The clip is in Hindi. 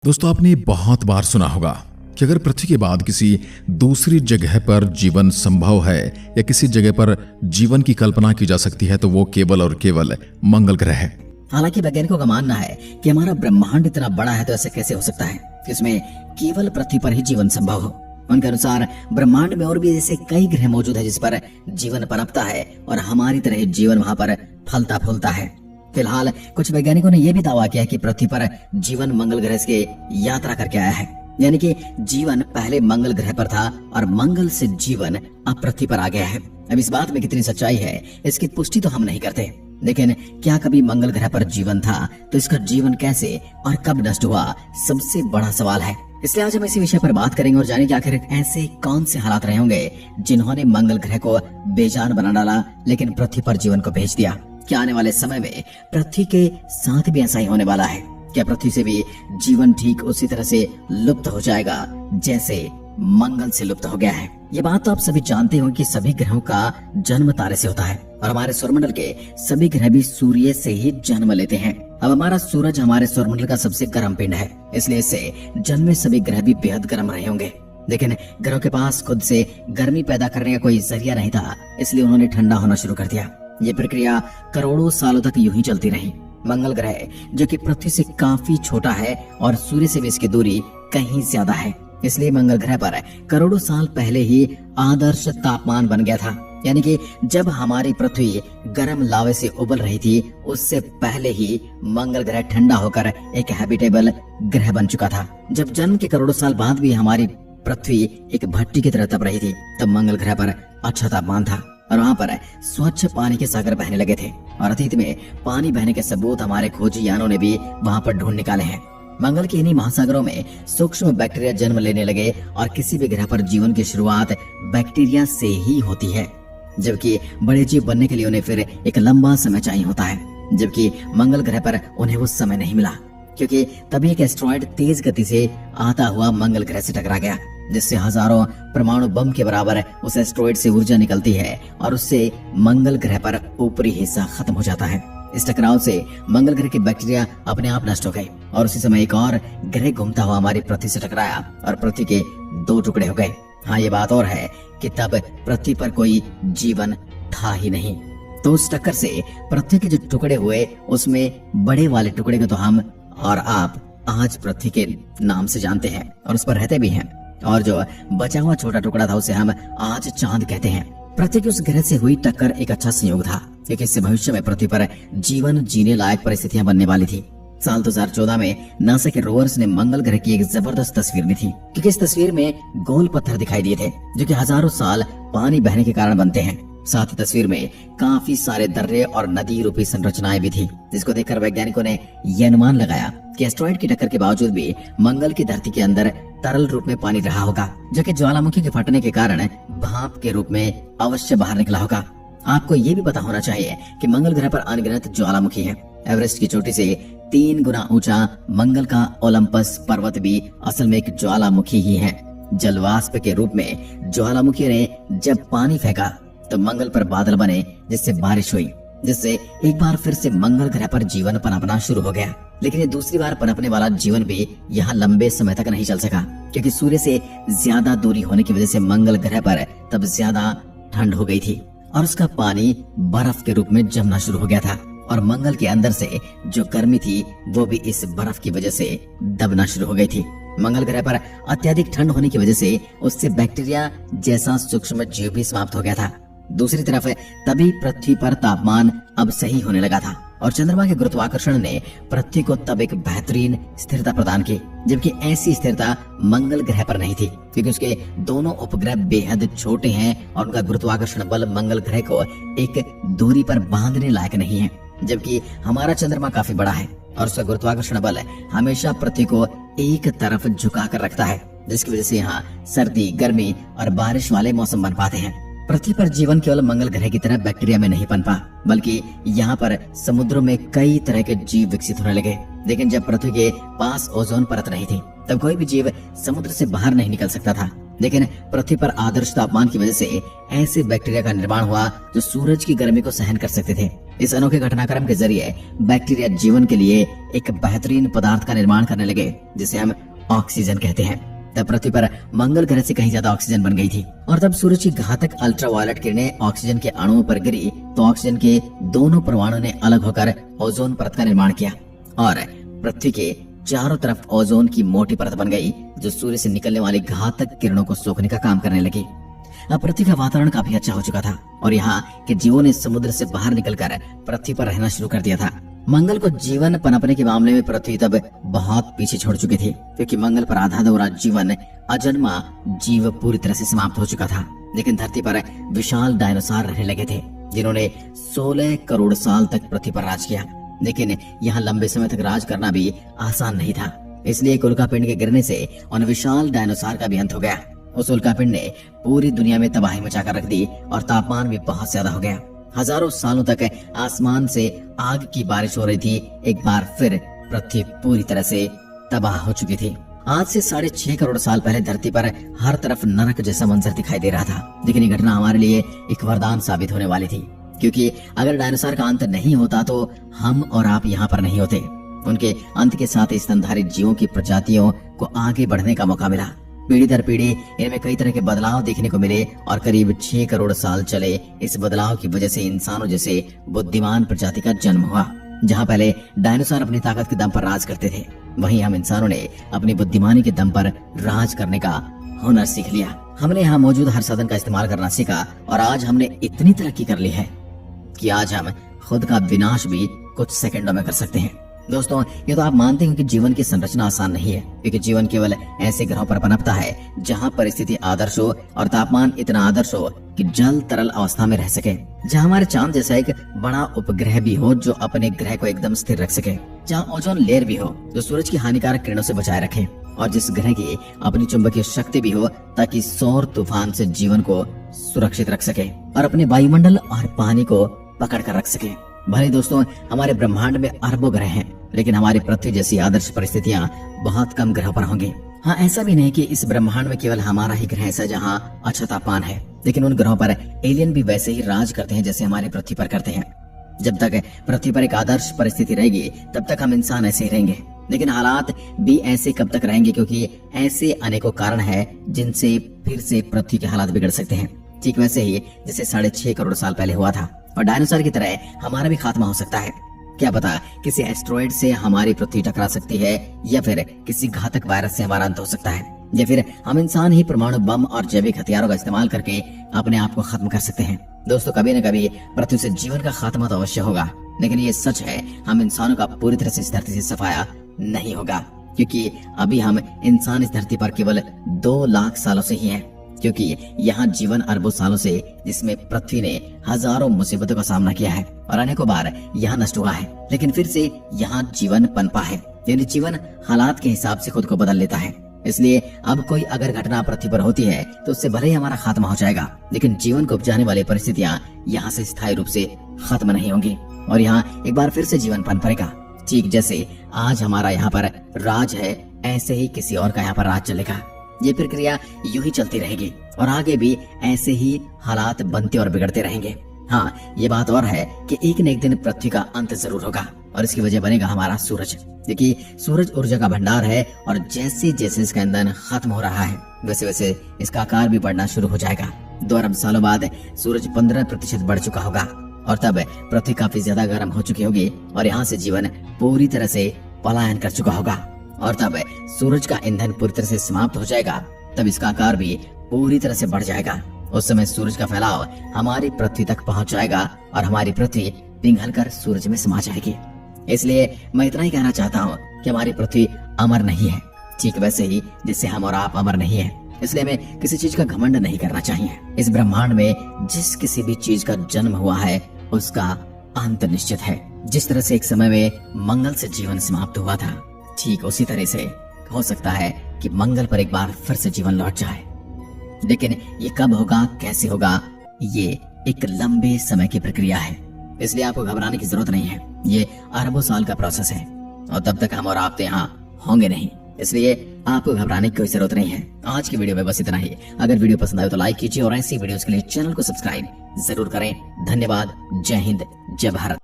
दोस्तों, आपने बहुत बार सुना होगा कि अगर पृथ्वी के बाद किसी दूसरी जगह पर जीवन संभव है या किसी जगह पर जीवन की कल्पना की जा सकती है तो वो केवल और केवल मंगल ग्रह है। हालांकि वैज्ञानिकों का मानना है कि हमारा ब्रह्मांड इतना बड़ा है तो ऐसे कैसे हो सकता है कि इसमें केवल पृथ्वी पर ही जीवन संभव हो। उनके अनुसार ब्रह्मांड में और भी ऐसे कई ग्रह मौजूद है जिस पर जीवन पनपता है और हमारी तरह जीवन वहां पर फलता फूलता है। फिलहाल कुछ वैज्ञानिकों ने यह भी दावा किया कि पृथ्वी पर जीवन मंगल ग्रह से यात्रा करके आया है, यानी कि जीवन पहले मंगल ग्रह पर था और मंगल से जीवन अब पृथ्वी पर आ गया है। अब इस बात में कितनी सच्चाई है इसकी पुष्टि तो हम नहीं करते, लेकिन क्या कभी मंगल ग्रह पर जीवन था तो इसका जीवन कैसे और कब नष्ट हुआ, सबसे बड़ा सवाल है। इसलिए आज हम इसी विषय पर बात करेंगे और जानेंगे आखिर ऐसे कौन से हालात रहे होंगे जिन्होंने मंगल ग्रह को बेजान बना डाला लेकिन पृथ्वी पर जीवन को भेज दिया। क्या आने वाले समय में पृथ्वी के साथ भी ऐसा ही होने वाला है? क्या पृथ्वी से भी जीवन ठीक उसी तरह से लुप्त हो जाएगा जैसे मंगल से लुप्त हो गया है? ये बात तो आप सभी जानते हो कि सभी ग्रहों का जन्म तारे से होता है और हमारे सौरमंडल के सभी ग्रह भी सूर्य से ही जन्म लेते हैं। अब हमारा सूरज हमारे सौरमंडल का सबसे गर्म पिंड है, इसलिए इससे जन्मे सभी ग्रह भी बेहद गर्म रहे होंगे। लेकिन ग्रहों के पास खुद से गर्मी पैदा करने का कोई जरिया नहीं था, इसलिए उन्होंने ठंडा होना शुरू कर दिया। ये प्रक्रिया करोड़ों सालों तक यूं ही चलती रही। मंगल ग्रह जो कि पृथ्वी से काफी छोटा है और सूर्य से भी इसकी दूरी कहीं ज्यादा है, इसलिए मंगल ग्रह पर करोड़ों साल पहले ही आदर्श तापमान बन गया था। यानी कि जब हमारी पृथ्वी गर्म लावे से उबल रही थी उससे पहले ही मंगल ग्रह ठंडा होकर एक हैबिटेबल ग्रह बन चुका था। जब जन्म के करोड़ों साल बाद भी हमारी पृथ्वी एक भट्टी की तरह तप रही थी तब मंगल ग्रह पर अच्छा तापमान था और वहाँ पर स्वच्छ पानी के सागर बहने लगे थे और अतीत में पानी बहने के सबूत हमारे खोजी यानों ने भी वहाँ पर ढूंढ निकाले हैं। मंगल के इन्हीं महासागरों में सूक्ष्म बैक्टीरिया जन्म लेने लगे और किसी भी ग्रह पर जीवन की शुरुआत बैक्टीरिया से ही होती है, जबकि बड़े जीव बनने के लिए उन्हें फिर एक लंबा समय चाहिए होता है, जबकि मंगल ग्रह पर उन्हें वो समय नहीं मिला क्योंकि तभी एक एस्ट्रॉयड तेज गति से आता हुआ मंगल ग्रह से टकरा गया, जिससे हजारों परमाणु बम के बराबर उस एस्ट्रॉयड से ऊर्जा निकलती है और उससे मंगल ग्रह पर ऊपरी हिस्सा खत्म हो जाता है। इस टकराव से मंगल ग्रह के बैक्टीरिया अपने आप नष्ट हो गए और उसी समय एक और ग्रह घूमता हुआ हमारी पृथ्वी से टकराया और पृथ्वी के दो टुकड़े हो गए। हाँ, ये बात और है कि तब पृथ्वी पर कोई जीवन था ही नहीं। तो उस टक्कर से पृथ्वी के जो टुकड़े हुए उसमें बड़े वाले टुकड़े को तो हम और आप आज पृथ्वी के नाम से जानते हैं और उस पर रहते भी हैं, और जो बचा हुआ छोटा टुकड़ा था उसे हम आज चांद कहते हैं। पृथ्वी के उस ग्रह से हुई टक्कर एक अच्छा संयोग था क्योंकि इससे भविष्य में पृथ्वी पर जीवन जीने लायक परिस्थितियां बनने वाली थी। साल 2014 में नासा के रोवर्स ने मंगल ग्रह की एक जबरदस्त तस्वीर ली थी क्योंकि इस तस्वीर में गोल पत्थर दिखाई दिए थे जो कि हजारों साल पानी बहने के कारण बनते हैं। साथ ही तस्वीर में काफी सारे दर्रे और नदी रूपी संरचनाएं भी थी, जिसको देखकर वैज्ञानिकों ने यह अनुमान लगाया कि एस्ट्रॉयड की टक्कर के बावजूद भी मंगल की धरती के अंदर तरल रूप में पानी रहा होगा जो कि ज्वालामुखी के फटने के कारण भाप के रूप में अवश्य बाहर निकला होगा। आपको ये भी पता होना चाहिए कि मंगल ग्रह पर अनगिनत ज्वालामुखी है। एवरेस्ट की चोटी से 3 गुना ऊंचा मंगल का ओलंपस पर्वत भी असल में एक ज्वालामुखी ही है। जलवाष्प के रूप में ज्वालामुखी ने जब पानी फेंका तो मंगल पर बादल बने जिससे बारिश हुई, जिससे एक बार फिर से मंगल ग्रह पर जीवन पनपना शुरू हो गया। लेकिन ये दूसरी बार पनपने वाला जीवन भी यहाँ लंबे समय तक नहीं चल सका क्योंकि सूर्य से ज्यादा दूरी होने की वजह से मंगल ग्रह पर तब ज्यादा ठंड हो गई थी और उसका पानी बर्फ के रूप में जमना शुरू हो गया था और मंगल के अंदर से जो गर्मी थी वो भी इस बर्फ की वजह से दबना शुरू हो गई थी। मंगल ग्रह पर अत्यधिक ठंड होने की वजह से उससे बैक्टीरिया जैसा सूक्ष्म जीव भी समाप्त हो गया था। दूसरी तरफ तभी पृथ्वी पर तापमान अब सही होने लगा था और चंद्रमा के गुरुत्वाकर्षण ने पृथ्वी को तब एक बेहतरीन स्थिरता प्रदान की, जबकि ऐसी स्थिरता मंगल ग्रह पर नहीं थी क्योंकि उसके दोनों उपग्रह बेहद छोटे हैं और उनका गुरुत्वाकर्षण बल मंगल ग्रह को एक दूरी पर बांधने लायक नहीं है, जबकि हमारा चंद्रमा काफी बड़ा है और उसका गुरुत्वाकर्षण बल हमेशा पृथ्वी को एक तरफ झुका कर रखता है, जिसकी वजह से यहाँ सर्दी, गर्मी और बारिश वाले मौसम बन पाते हैं। पृथ्वी पर जीवन केवल मंगल ग्रह की तरह बैक्टीरिया में नहीं पनपा, बल्कि यहाँ पर समुद्रों में कई तरह के जीव विकसित होने लगे। लेकिन जब पृथ्वी के पास ओजोन परत नहीं थी तब कोई भी जीव समुद्र से बाहर नहीं निकल सकता था। लेकिन पृथ्वी पर आदर्श तापमान की वजह से ऐसे बैक्टीरिया का निर्माण हुआ जो सूरज की गर्मी को सहन कर सकते थे इस अनोखे घटनाक्रम के जरिए बैक्टीरिया जीवन के लिए एक बेहतरीन पदार्थ का निर्माण करने लगे जिसे हम ऑक्सीजन कहते हैं। तब पृथ्वी पर मंगल ग्रह से कहीं ज्यादा ऑक्सीजन बन गई थी और तब सूरज की घातक अल्ट्रावायलेट किरणें ऑक्सीजन के अणुओं पर गिरी तो ऑक्सीजन के दोनों परमाणुओं ने अलग होकर ओजोन परत का निर्माण किया और पृथ्वी के चारों तरफ ओजोन की मोटी परत बन गई जो सूर्य से निकलने वाली घातक किरणों को सोखने का काम करने लगी। अब पृथ्वी का वातावरण काफी अच्छा हो चुका था और यहाँ के जीवों ने समुद्र से बाहर निकलकर पृथ्वी पर रहना शुरू कर दिया था। मंगल को जीवन पनपने के मामले में पृथ्वी तब बहुत पीछे छोड़ चुकी थी क्योंकि मंगल पर आधा अधूरा जीवन अजन्मा जीव पूरी तरह से समाप्त हो चुका था। लेकिन धरती पर विशाल डायनासोर रहने लगे थे जिन्होंने 16 करोड़ साल तक पृथ्वी पर राज किया। लेकिन यहाँ लंबे समय तक राज करना भी आसान नहीं था, इसलिए एक उल्कापिंड के गिरने से उन विशाल डायनासोर का भी अंत हो गया। उस उल्कापिंड ने पूरी दुनिया में तबाही मचाकर रख दी और तापमान भी बहुत ज्यादा हो गया। हजारों सालों तक आसमान से आग की बारिश हो रही थी। एक बार फिर पृथ्वी पूरी तरह से तबाह हो चुकी थी। आज से 6.5 करोड़ साल पहले धरती पर हर तरफ नरक जैसा मंजर दिखाई दे रहा था। लेकिन ये घटना हमारे लिए एक वरदान साबित होने वाली थी क्योंकि अगर डायनासोर का अंत नहीं होता तो हम और आप यहाँ पर नहीं होते। उनके अंत के साथ स्तनधारी जीवों की प्रजातियों को आगे बढ़ने का मौका मिला। पीढ़ी दर पीढ़ी इनमें कई तरह के बदलाव देखने को मिले और करीब 6 करोड़ साल चले इस बदलाव की वजह से इंसानों जैसे बुद्धिमान प्रजाति का जन्म हुआ। जहाँ पहले डायनासोर अपनी ताकत के दम पर राज करते थे, वहीं हम इंसानों ने अपनी बुद्धिमानी के दम पर राज करने का हुनर सीख लिया। हमने यहाँ मौजूद हर साधन का इस्तेमाल करना सीखा और आज हमने इतनी तरक्की कर ली है कि आज हम खुद का विनाश भी कुछ सेकंडों में कर सकते हैं। दोस्तों, ये तो आप मानते हैं कि जीवन की संरचना आसान नहीं है क्योंकि जीवन केवल ऐसे ग्रहों पर पनपता है जहाँ परिस्थिति आदर्श हो और तापमान इतना आदर्श हो कि जल तरल अवस्था में रह सके, जहाँ हमारे चांद जैसा एक बड़ा उपग्रह भी हो जो अपने ग्रह को एकदम स्थिर रख सके, जहाँ ओजोन लेयर भी हो जो सूरज की हानिकारक किरणों से बचाए रखे और जिस ग्रह की अपनी चुंबकीय शक्ति भी हो ताकि सौर तूफान से जीवन को सुरक्षित रख सके और अपने वायुमंडल और पानी को पकड़ कर रख सके। भले दोस्तों, हमारे ब्रह्मांड में अरबों ग्रह हैं, लेकिन हमारी पृथ्वी जैसी आदर्श परिस्थितियां बहुत कम ग्रहों पर होंगी। हाँ, ऐसा भी नहीं कि इस ब्रह्मांड में केवल हमारा ही ग्रह ऐसा जहाँ अच्छा तापमान है, लेकिन उन ग्रहों पर एलियन भी वैसे ही राज करते हैं जैसे हमारी पृथ्वी पर करते हैं। जब तक पृथ्वी पर एक आदर्श परिस्थिति रहेगी तब तक हम इंसान ऐसे ही रहेंगे, लेकिन हालात भी ऐसे कब तक रहेंगे क्योंकि ऐसे अनेकों कारण है जिनसे फिर से पृथ्वी के हालात बिगड़ सकते हैं। ठीक वैसे ही जैसे 6.5 करोड़ साल पहले हुआ था और डायनासोर की तरह हमारा भी खात्मा हो सकता है। क्या पता किसी एस्ट्रॉइड से हमारी पृथ्वी टकरा सकती है या फिर किसी घातक वायरस से हमारा अंत हो सकता है या फिर हम इंसान ही परमाणु बम और जैविक हथियारों का इस्तेमाल करके अपने आप को खत्म कर सकते हैं। दोस्तों, कभी न कभी पृथ्वी से जीवन का खात्मा तो अवश्य होगा, लेकिन ये सच है हम इंसानों का पूरी तरह से इस धरती से सफाया नहीं होगा क्योंकि अभी हम इंसान इस धरती पर केवल 2 लाख सालों से ही हैं, क्योंकि यहाँ जीवन अरबों सालों से जिसमें पृथ्वी ने हजारों मुसीबतों का सामना किया है और अनेकों बार यहाँ नष्ट हुआ है, लेकिन फिर से यहाँ जीवन पनपा है। यानी जीवन हालात के हिसाब से खुद को बदल लेता है। इसलिए अब कोई अगर घटना पृथ्वी पर होती है तो उससे भले ही हमारा खात्मा हो जाएगा, लेकिन जीवन को उपजाने वाली परिस्थितियां यहाँ से स्थायी रूप से खत्म नहीं होंगी और यहाँ एक बार फिर से जीवन पनपेगा। ठीक जैसे आज हमारा यहाँ पर राज है, ऐसे ही किसी और का यहाँ पर राज चलेगा। ये प्रक्रिया यूं ही चलती रहेगी और आगे भी ऐसे ही हालात बनते और बिगड़ते रहेंगे। हाँ, ये बात और है कि एक न एक दिन पृथ्वी का अंत जरूर होगा और इसकी वजह बनेगा हमारा सूरज, क्योंकि सूरज ऊर्जा का भंडार है और जैसे जैसे इसका ईंधन खत्म हो रहा है वैसे वैसे इसका आकार भी बढ़ना शुरू हो जाएगा। 2 अरब सालों बाद सूरज 15% बढ़ चुका होगा और तब पृथ्वी काफी ज्यादा गर्म हो चुकी होगी और यहाँ से जीवन पूरी तरह से पलायन कर चुका होगा और तब सूरज का ईंधन पूरी तरह से समाप्त हो जाएगा। तब इसका आकार भी पूरी तरह से बढ़ जाएगा। उस समय सूरज का फैलाव हमारी पृथ्वी तक पहुंच जाएगा और हमारी पृथ्वी पिघलकर सूरज में समा जाएगी। इसलिए मैं इतना ही कहना चाहता हूँ कि हमारी पृथ्वी अमर नहीं है, ठीक वैसे ही जिससे हम और आप अमर नहीं है। इसलिए हमें किसी चीज का घमंड नहीं करना चाहिए। इस ब्रह्मांड में जिस किसी भी चीज का जन्म हुआ है उसका अंत निश्चित है। जिस तरह से एक समय में मंगल से जीवन समाप्त हुआ था, ठीक उसी तरह से हो सकता है कि मंगल पर एक बार फिर से जीवन लौट जाए। लेकिन ये कब होगा, कैसे होगा, ये एक लंबे समय की प्रक्रिया है। इसलिए आपको घबराने की जरूरत नहीं है। ये अरबों साल का प्रोसेस है और तब तक हम और आप तो यहाँ होंगे नहीं, इसलिए आपको घबराने की कोई जरूरत नहीं है। आज की वीडियो में बस इतना ही। अगर वीडियो पसंद आए तो लाइक कीजिए और ऐसी वीडियोस के लिए चैनल को सब्सक्राइब जरूर करें। धन्यवाद। जय हिंद, जय भारत।